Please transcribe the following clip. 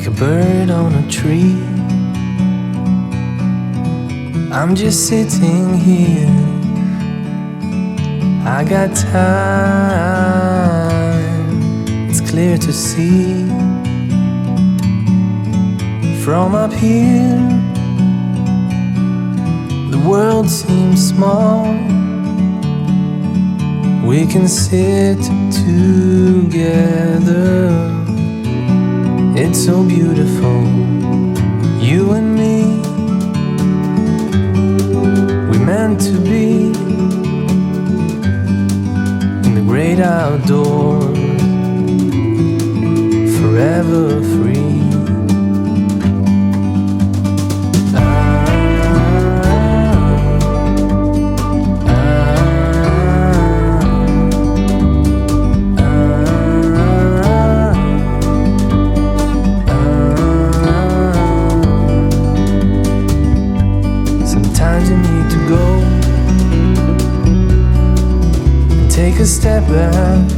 like a bird on a tree. I'm just sitting here, I got time, it's clear to see. From up here, the world seems small. We can sit together, it's so beautiful, you and me. We meant to be in the great outdoors, forever free. Sometimes you need to go and take a step back